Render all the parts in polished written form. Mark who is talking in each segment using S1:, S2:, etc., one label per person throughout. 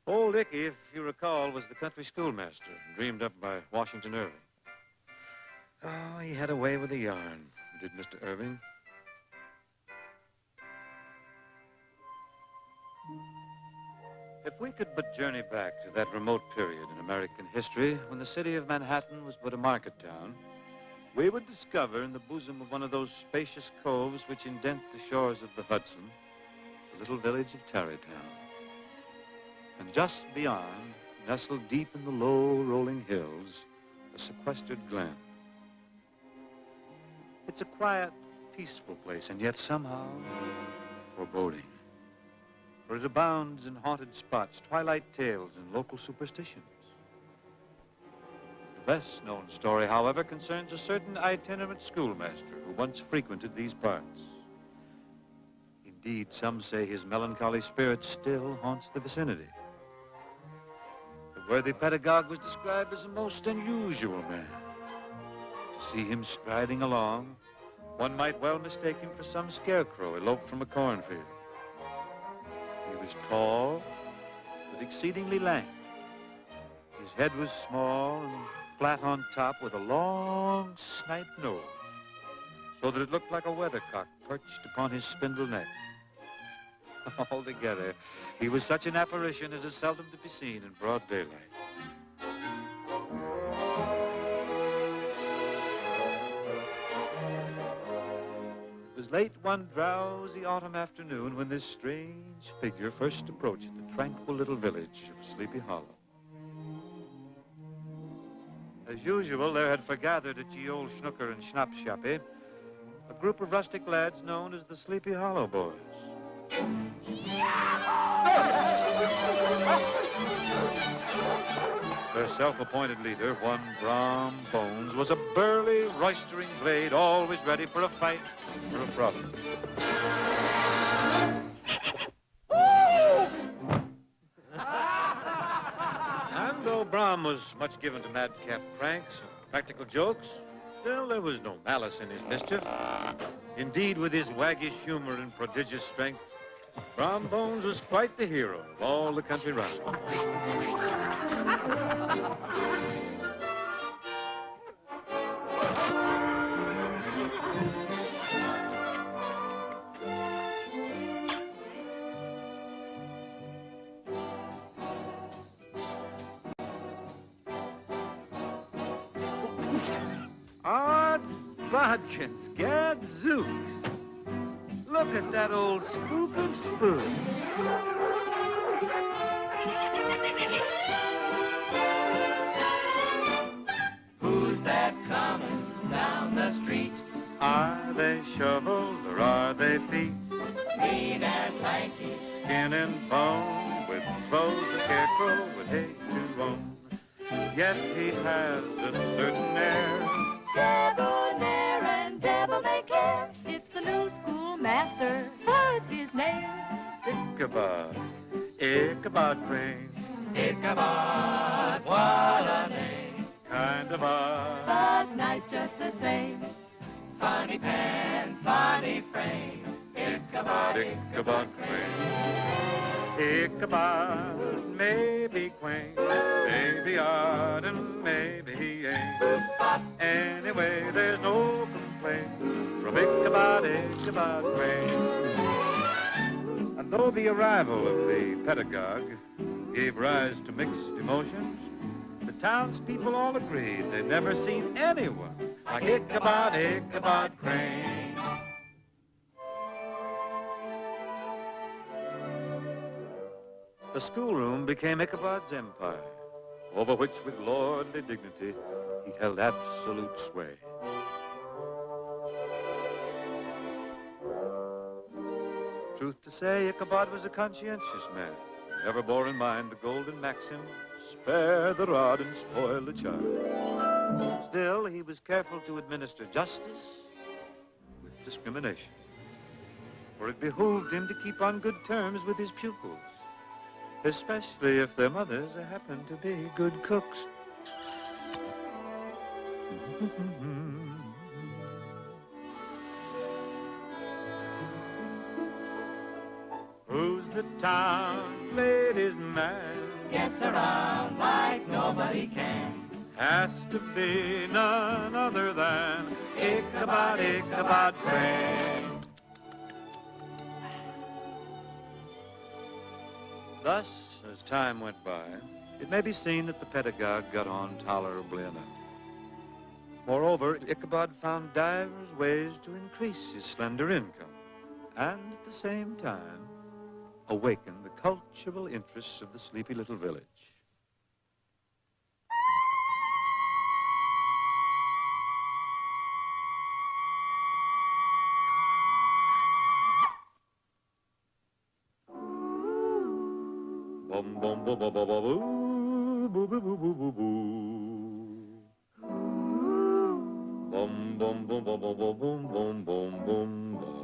S1: Old Icky, if you recall, was the country schoolmaster, dreamed up by Washington Irving. Oh, he had a way with a yarn, did Mr. Irving. If we could but journey back to that remote period in American history when the city of Manhattan was but a market town, we would discover in the bosom of one of those spacious coves which indent the shores of the Hudson, the little village of Tarrytown. And just beyond, nestled deep in the low, rolling hills, a sequestered glen. It's a quiet, peaceful place, and yet somehow foreboding. For it abounds in haunted spots, twilight tales, and local superstitions. The best-known story, however, concerns a certain itinerant schoolmaster who once frequented these parts. Indeed, some say his melancholy spirit still haunts the vicinity. The worthy pedagogue was described as a most unusual man. To see him striding along, one might well mistake him for some scarecrow eloped from a cornfield. He was tall, but exceedingly lank. His head was small and flat on top with a long snipe nose, so that it looked like a weathercock perched upon his spindle neck. Altogether, he was such an apparition as is seldom to be seen in broad daylight. It was late one drowsy autumn afternoon when this strange figure first approached the tranquil little village of Sleepy Hollow. As usual, there had forgathered at ye old Schnooker and Schnappschappy a group of rustic lads known as the Sleepy Hollow Boys. Their self-appointed leader, one Brom Bones, was a burly, roistering blade, always ready for a fight or a frolic. And though Brom was much given to madcap pranks and practical jokes, still there was no malice in his mischief. Indeed, with his waggish humor and prodigious strength, Brom Bones was quite the hero of all the country running. Odds bodkins, gadzooks. Look at that old spook of spooks.
S2: Who's that coming down the street?
S1: Are they shovels or are they feet?
S2: Lean and lanky,
S1: Skin and bone, with clothes a scarecrow would hate to own. Yet he has a certain air,
S3: Debonair and devil may care. It's the new schoolmaster. What's his name?
S1: Ichabod, Ichabod Crane.
S2: Ichabod, what a name.
S1: Kind of odd,
S3: But nice just the same.
S2: Funny pen, funny frame. Ichabod,
S1: Ichabod Crane. Ichabod may be quaint, may be odd, and maybe he ain't. Anyway, there's no complaint from Ichabod, Ichabod Crane. And though the arrival of the pedagogue gave rise to mixed emotions, the townspeople all agreed they'd never seen anyone like Ichabod, Ichabod Crane. The schoolroom became Ichabod's empire, over which with lordly dignity he held absolute sway. Truth to say, Ichabod was a conscientious man, who never bore in mind the golden maxim, spare the rod and spoil the child. Still, he was careful to administer justice with discrimination, for it behooved him to keep on good terms with his pupils, especially if their mothers happened to be good cooks. Who's the town's latest man?
S2: dance around like nobody can.
S1: Has to be none other than Ichabod, Ichabod Crane. Thus, as time went by, it may be seen that the pedagogue got on tolerably enough. Moreover, Ichabod found divers ways to increase his slender income and at the same time awaken the cultural interests of the sleepy little village. Bum bum bum bum bum boo boo boo boo boo boo. Bum bum bum bum bum bum bum bum bum bum.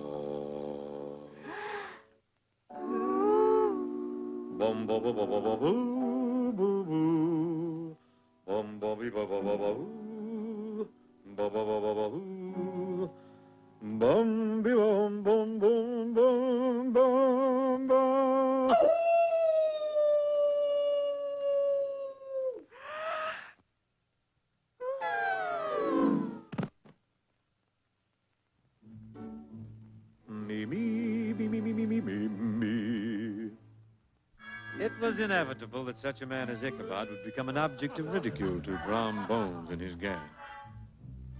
S1: Bum bum bum bum bum bum boo boo boo. Bum bum bee bum bum bum boo. Bum bum bum bum bum boo. Bum bee bum bum bum bum bum bum. It was inevitable that such a man as Ichabod would become an object of ridicule to Brom Bones and his gang.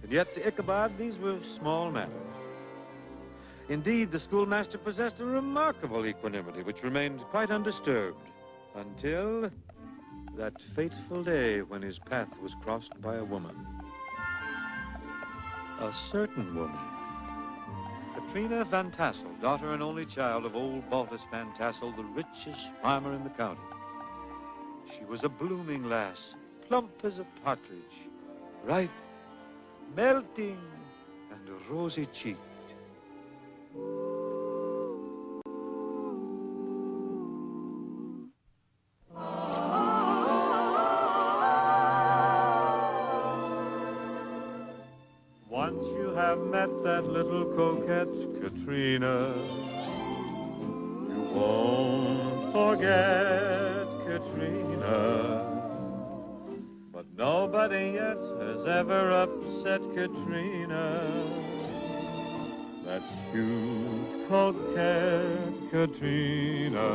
S1: And yet to Ichabod, these were small matters. Indeed, the schoolmaster possessed a remarkable equanimity which remained quite undisturbed until that fateful day when his path was crossed by a woman. A certain woman. Katrina Van Tassel, daughter and only child of old Baltus Van Tassel, the richest farmer in the county. She was a blooming lass, plump as a partridge, ripe, melting, and rosy-cheeked. Once you have met that little coquette, Katrina, you won't forget Katrina. But nobody yet has ever upset Katrina. That cute coquette, Katrina.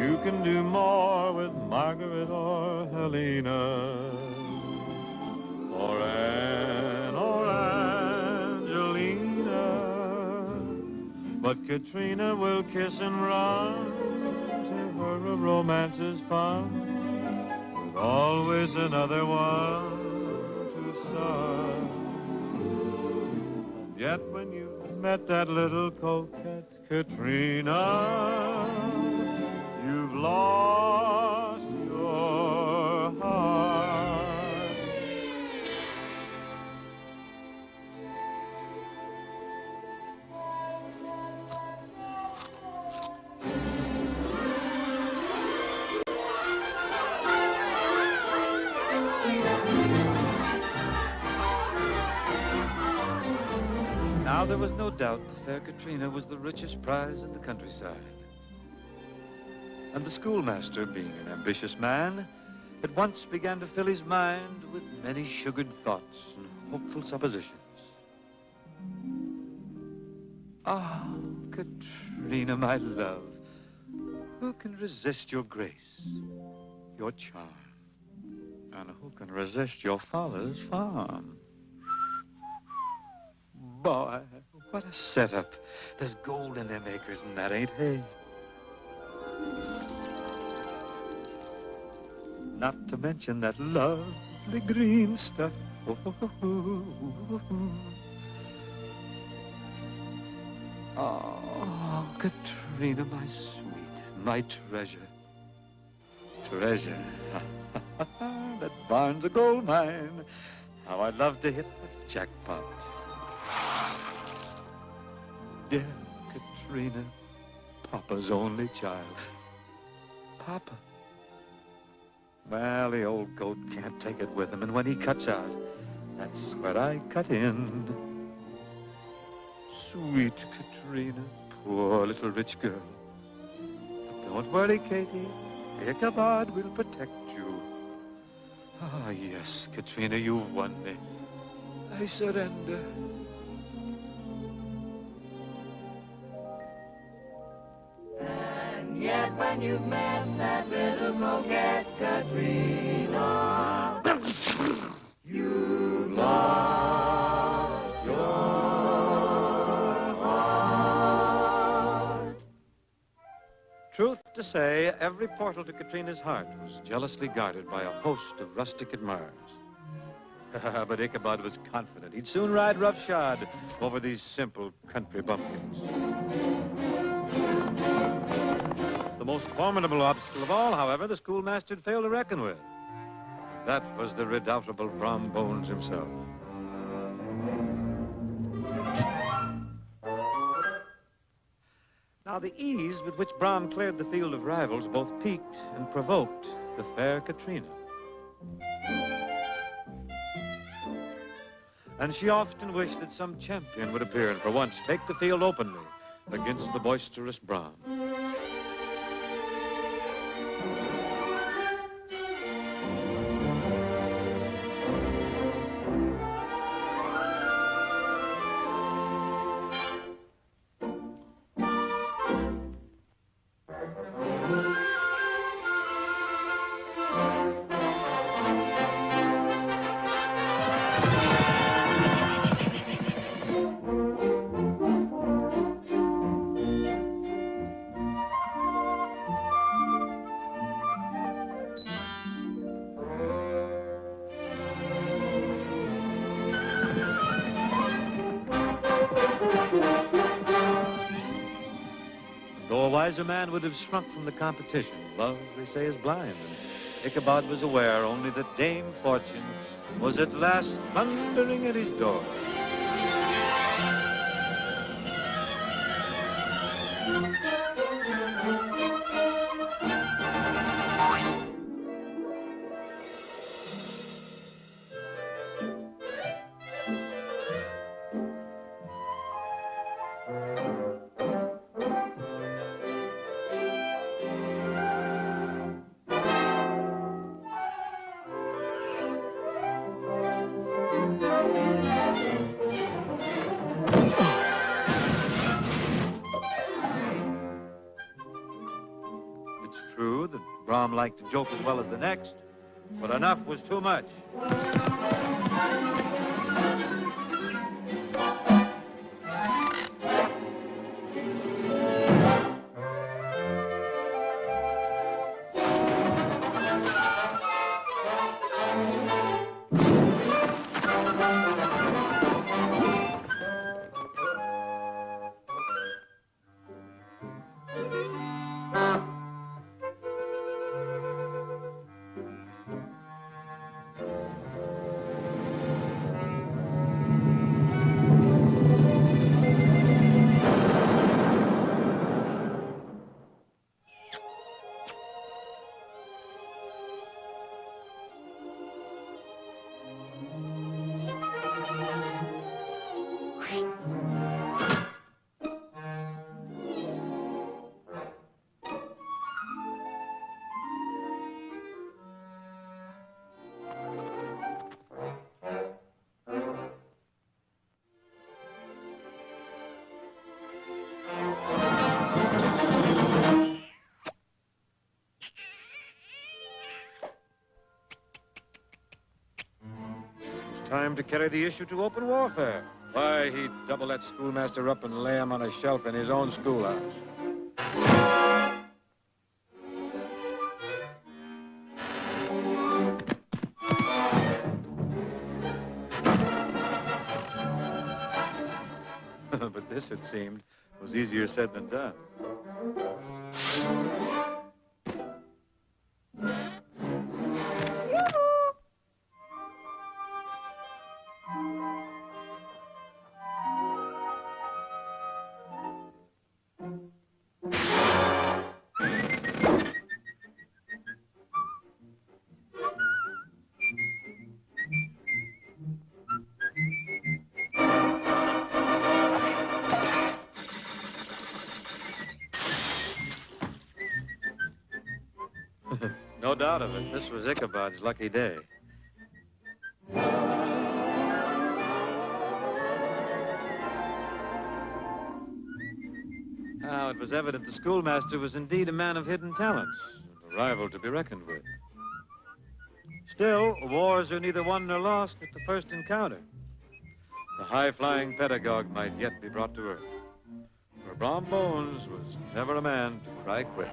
S1: You can do more with Margaret or Helena. Or Anne or Angelina, but Katrina will kiss and run to her a romance is fun, with always another one to start. And yet when you met that little coquette Katrina, you've lost your heart. Now there was no doubt the fair Katrina was the richest prize in the countryside. And the schoolmaster, being an ambitious man, at once began to fill his mind with many sugared thoughts and hopeful suppositions. Ah, Katrina, my love, who can resist your grace, your charm? And who can resist your father's farm? Boy, what a setup. There's gold in them acres and that ain't hay. Not to mention that lovely green stuff. Oh, Katrina, my sweet, my treasure. Treasure. That barn's a gold mine. How I'd love to hit the jackpot. Dear Katrina, Papa's only child. Papa. Well, the old goat can't take it with him, and when he cuts out, that's where I cut in. Sweet Katrina, poor little rich girl. But don't worry, Katie, Ichabod will protect you. Ah, yes, Katrina, you've won me. I surrender.
S2: And yet when you've met that little coquette Katrina, you've lost your heart.
S1: Truth to say, every portal to Katrina's heart was jealously guarded by a host of rustic admirers. But Ichabod was confident he'd soon ride roughshod over these simple country bumpkins. The most formidable obstacle of all, however, the schoolmaster had failed to reckon with. That was the redoubtable Brom Bones himself. Now, the ease with which Brom cleared the field of rivals both piqued and provoked the fair Katrina. And she often wished that some champion would appear and for once take the field openly against the boisterous Brom. Though a wiser man would have shrunk from the competition, love, they say, is blind, and Ichabod was aware only that Dame Fortune was at last thundering at his door. It's true that Brom liked to joke as well as the next, but enough was too much. Time to carry the issue to open warfare. Why, he'd double that schoolmaster up and lay him on a shelf in his own schoolhouse. But this, it seemed, was easier said than done. No doubt of it. This was Ichabod's lucky day. Now, it was evident the schoolmaster was indeed a man of hidden talents, and a rival to be reckoned with. Still, wars are neither won nor lost at the first encounter. The high-flying pedagogue might yet be brought to earth. For Brom Bones was never a man to cry quits.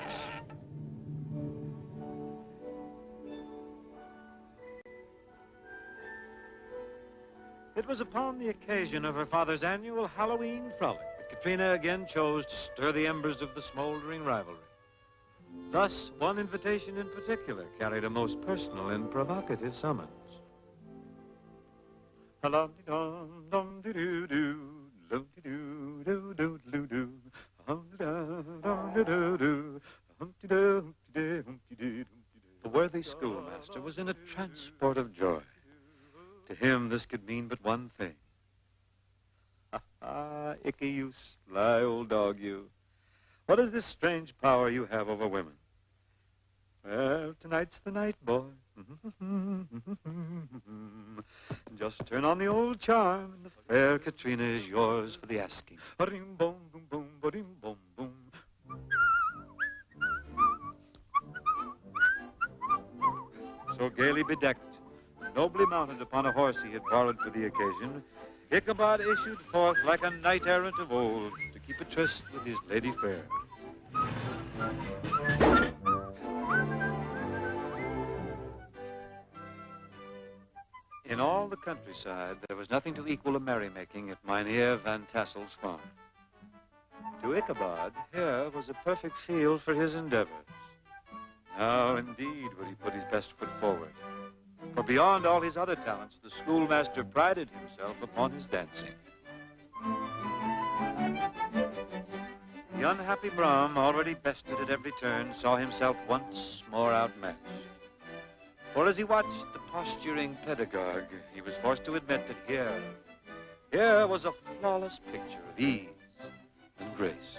S1: It was upon the occasion of her father's annual Halloween frolic that Katrina again chose to stir the embers of the smoldering rivalry. Thus, one invitation in particular carried a most personal and provocative summons. The worthy schoolmaster was in a transport of joy. To him, this could mean but one thing. Ah, Icky, you sly old dog, you. What is this strange power you have over women? Well, tonight's the night, boy. Just turn on the old charm, and the fair Katrina is yours for the asking. So gaily bedecked, nobly mounted upon a horse he had borrowed for the occasion, Ichabod issued forth like a knight-errant of old to keep a tryst with his lady fair. In all the countryside, there was nothing to equal a merrymaking at Mynheer Van Tassel's farm. To Ichabod, here was a perfect field for his endeavors. Now, indeed, would he put his best foot forward. For beyond all his other talents, the schoolmaster prided himself upon his dancing. The unhappy Brom, already bested at every turn, saw himself once more outmatched. For as he watched the posturing pedagogue, he was forced to admit that here was a flawless picture of ease and grace.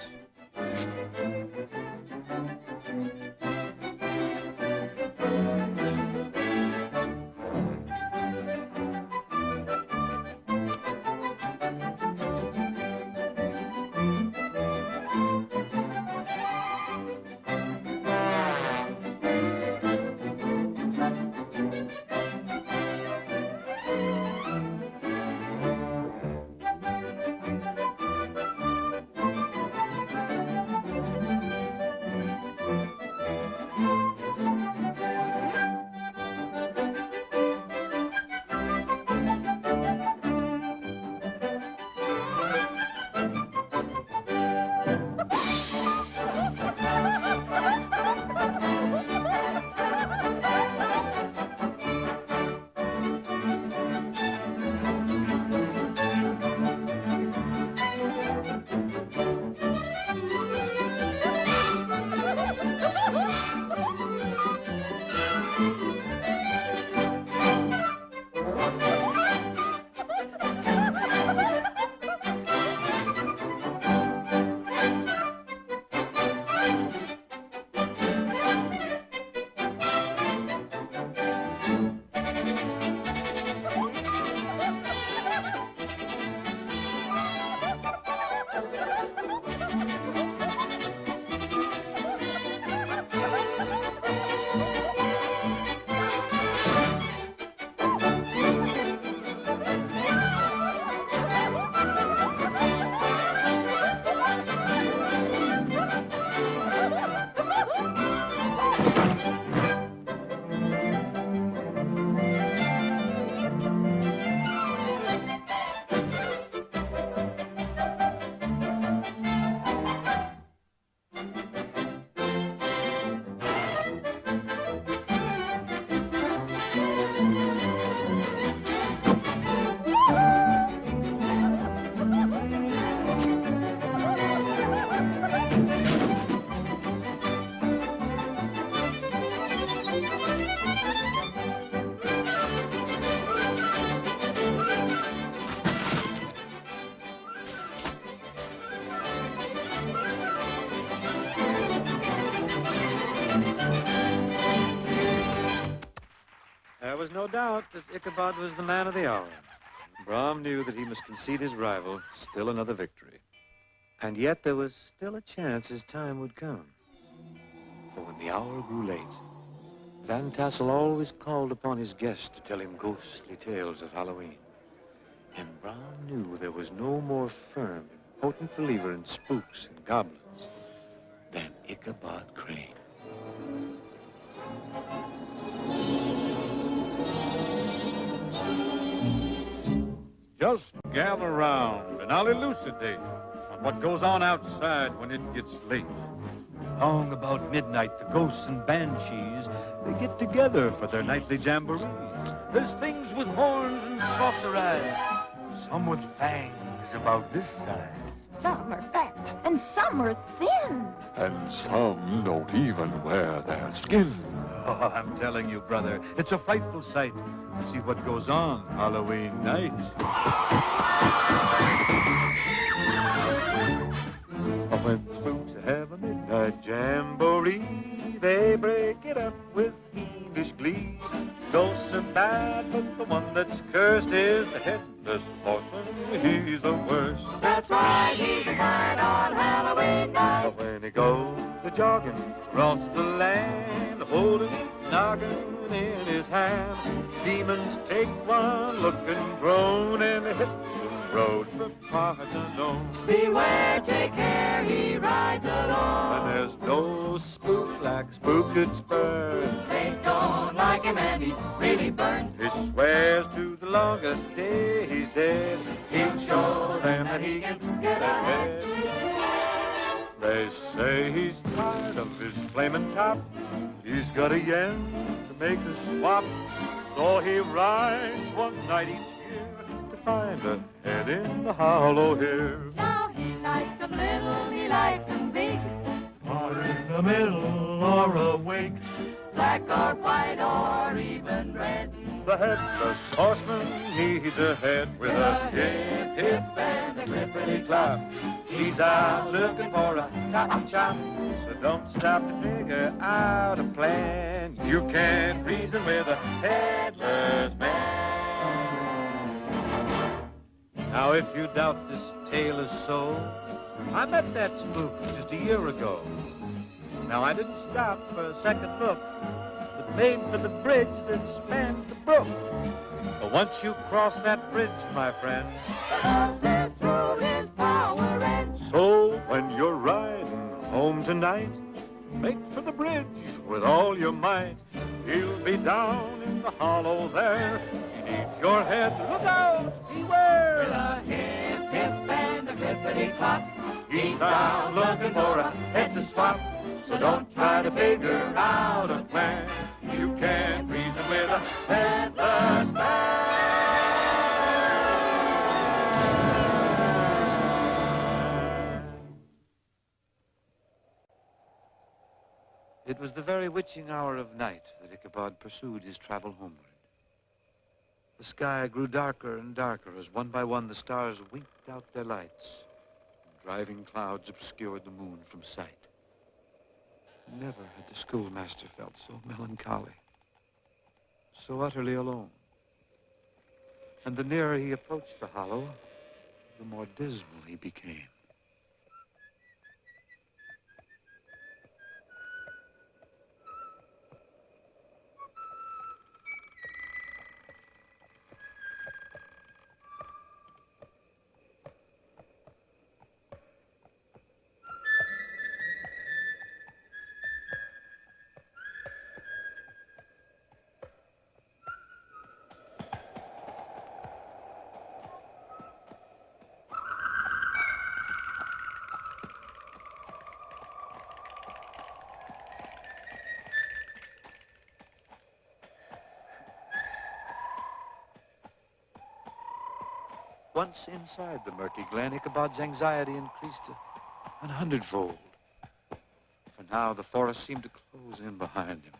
S1: was no doubt that Ichabod was the man of the hour. Brom knew that he must concede his rival still another victory. And yet there was still a chance his time would come. For when the hour grew late, Van Tassel always called upon his guests to tell him ghostly tales of Halloween. And Brom knew there was no more firm and potent believer in spooks and goblins than Ichabod Crane.
S4: Just gather round and I'll elucidate on what goes on outside when it gets late.
S1: Long about midnight, the ghosts and banshees, they get together for their nightly jamboree. There's things with horns and saucer eyes, some with fangs about this size.
S5: Some are fat and some are thin.
S6: And some don't even wear their skin.
S1: Oh, I'm telling you, brother, it's a frightful sight to see what goes on Halloween night. Oh, when spooks have a midnight jamboree, they break it up with fiendish glee. Ghosts are bad, but the one that's cursed is the headless horseman. He's the worst.
S2: That's right, he's a fight on Halloween night.
S1: But when he goes a-jogging across the land, holding a noggin in his hand, demons take one look and groan and hit the road for parts unknown.
S2: Beware, take care, he rides alone.
S1: And there's no spook like Spook could spur.
S2: They don't like him and he's really burned.
S1: He swears to the longest day he's dead,
S2: He'll show them that he can get ahead.
S1: They say he's tired of his flaming top. He's got a yen to make a swap. So he rides one night each year to find a head in the hollow here.
S3: Now he likes them little, he likes them big.
S1: Or in the middle or awake.
S2: Black or white or even red.
S1: The headless horseman needs a head with a hip, hip, and a clippity clap. He's out looking for a cotton chop, so don't stop to figure out a plan. You can't reason with a headless man. Now, if you doubt this tale is so, I met that spook just a year ago. Now, I didn't stop for a second look, but made for the bridge that spans the brook. But once you cross that bridge, my friend,
S2: The ghost is through his power ends.
S1: so when you're riding home tonight, make for the bridge with all your might. He'll be down in the hollow there. He needs your head. Look out! Beware!
S2: With a hip, hip, and a clippity clop.
S1: He's out looking for a head to swap. So don't try to figure out a plan. You can't reason with a headless man. It was the very witching hour of night that Ichabod pursued his travel homeward. The sky grew darker and darker as one by one the stars winked out their lights, and driving clouds obscured the moon from sight. Never had the schoolmaster felt so melancholy, so utterly alone. And the nearer he approached the hollow, the more dismal he became. Once inside the murky glen, Ichabod's anxiety increased 100-fold. For now, the forest seemed to close in behind him.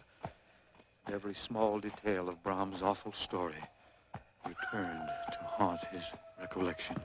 S1: Every small detail of Brom's awful story returned to haunt his recollection.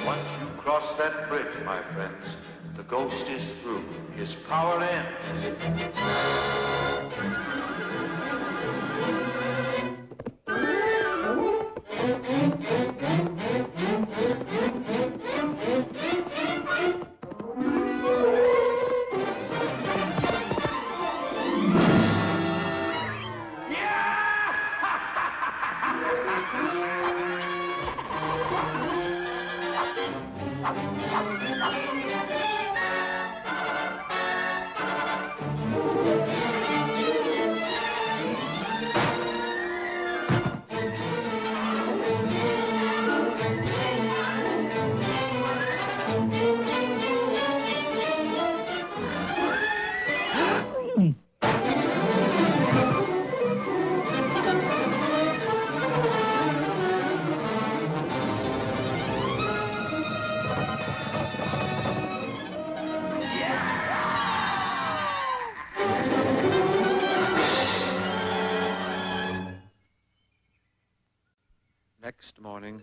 S1: Once you cross that bridge, my friends, the ghost is through. His power ends. Next morning,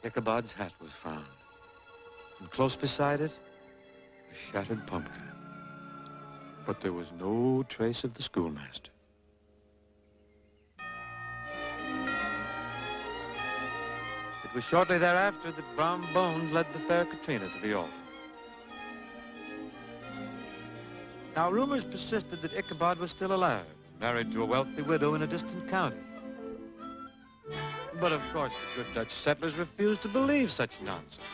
S1: Ichabod's hat was found. And close beside it, a shattered pumpkin. But there was no trace of the schoolmaster. It was shortly thereafter that Brom Bones led the fair Katrina to the altar. Now, rumors persisted that Ichabod was still alive, married to a wealthy widow in a distant county. But of course, the good Dutch settlers refused to believe such nonsense,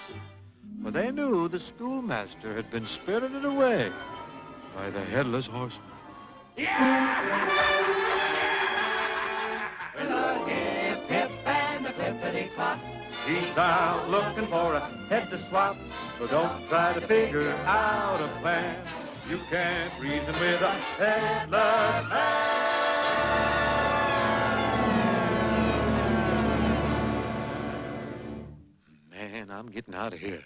S1: for they knew the schoolmaster had been spirited away by the headless horseman.
S2: With a hip, hip, and a flippity-clop,
S4: He's out looking for a head to swap, so don't try to figure out a plan. You can't reason with a headless man.
S1: Man, I'm getting out of here.